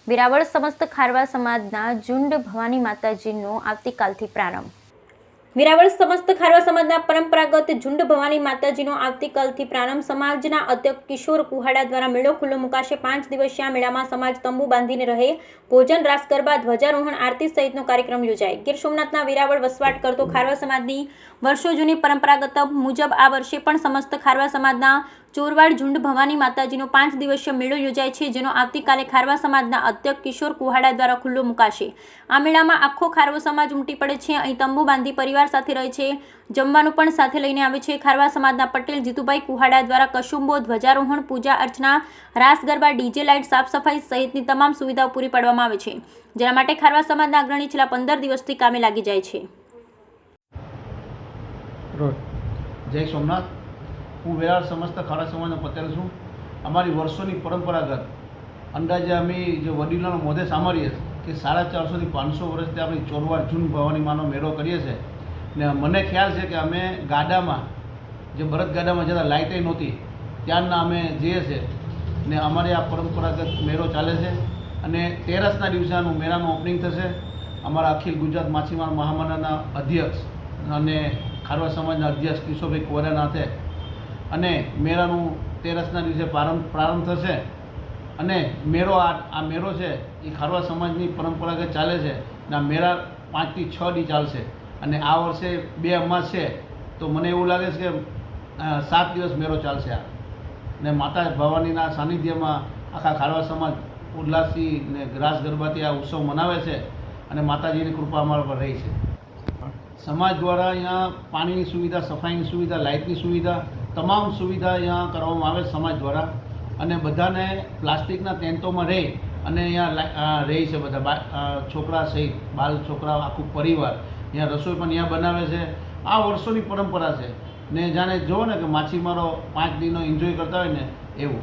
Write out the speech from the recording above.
વેરાવળ સમસ્ત ખારવા સમાજના ઝુંડ ભવાની માતાજીનો આવતીકાલથી પ્રારંભ। વેરાવળ સમસ્ત ખારવા સમાજના પરંપરાગત ઝુંડ ભવાની માતાજીનો આવતીકાલથી પ્રારંભ। સમાજના અધ્યક્ષ કિશોર કુહાડા દ્વારા મેળો ખુલ્લો મુકાશે। 5 દિવસીય મેળામાં સમાજ તંબુ બાંધીને રહે, ભોજન, રાસ ગરબા, ધ્વજારોહણ, આરતી સહિતનો કાર્યક્રમ યોજાય। ગીર સોમનાથના વેરાવળ વસવાટ કરતો ખારવા સમાજની વર્ષો જૂની પરંપરાગત મુજબ આ વર્ષે પણ સમસ્ત ખારવા સમાજના ચોરવાડ ઝુંડ ભવાની માતાજીનો 5 દિવસીય મેળો યોજાય છે, જેનો આવતીકાલે ખારવા સમાજના અધ્યક્ષ કિશોર કુહાડા દ્વારા ખુલ્લો મુકાશે। આ મેળામાં આખો ખારવો સમાજ ઉમટી પડે છે। અહીં તંબુ બાંધી પરિવાર સાથે રહે છે, જમવાનું પણ સાથે લઈને આવે છે। ખારવા સમાજના પટેલ જીતુભાઈ કુહાડા દ્વારા કશુંબો, ધ્વજારોહણ, પૂજા અર્ચના, રાસ ગરબા, ડીજે લાઇટ, સાફ સફાઈ સહિતની તમામ સુવિધાઓ પૂરી પાડવામાં આવે છે, જેના માટે ખારવા સમાજના અગ્રણી છેલ્લા 15 દિવસથી કામે લાગી જાય છે। જય સોમનાથ। હું વેરાવળ સમસ્ત ખારવા સમાજનો પટેલ છું। અમારી વર્ષોની પરંપરાગત અંદાજે અમે જે વડીલોનો મોઢે સાંભળીએ કે 450 થી 500 વર્ષથી આપણી ચોરવાડ ઝુંડ ભવાની માનો મેળો કરીએ છીએ ને મને ખ્યાલ છે કે અમે ગાડામાં જે બળદ ગાડામાં જતાં લાઇટે નહોતી ત્યારના અમે જઈએ છીએ ને અમારી આ પરંપરાગત મેળો ચાલે છે અને 13ના દિવસે આનું મેળાનું ઓપનિંગ થશે। અમારા અખિલ ગુજરાત માછીમાર મહામંડળના અધ્યક્ષ અને ખારવા સમાજના અધ્યક્ષ કિશોરભાઈ કુહાડાના હાથે અને મેળાનું 13ના દિવસે પ્રારંભ થશે અને મેળો આ મેળો છે એ ખારવા સમાજની પરંપરાગત ચાલે છે અને આ મેળા 5 થી 6 દી ચાલશે અને આ વર્ષે 2 અમાસ છે તો મને એવું લાગે છે કે 7 દિવસ મેળો ચાલશે આ ને માતા ભવાનીના સાનિધ્યમાં આખા ખારવા સમાજ ઉલ્લાસથી ને રાસ ગરબાથી આ ઉત્સવ મનાવે છે અને માતાજીની કૃપા અમારા પર રહી છે। સમાજ દ્વારા અહીંયા પાણીની સુવિધા, સફાઈની સુવિધા, લાઇટની સુવિધા, તમામ સુવિધા અહીંયા કરવામાં આવે સમાજ દ્વારા અને બધાને પ્લાસ્ટિકના ટેન્ટોમાં રહી અને અહીંયા રહે છે બધા છોકરા સહિત બાલ છોકરા આખું પરિવાર અહીંયા રસોઈ પણ અહીંયા બનાવે છે। આ વર્ષોની પરંપરા છે ને જાણે જુઓ ને કે માછીમારો 5 દિનનો એન્જોય કરતા હોય ને એવું।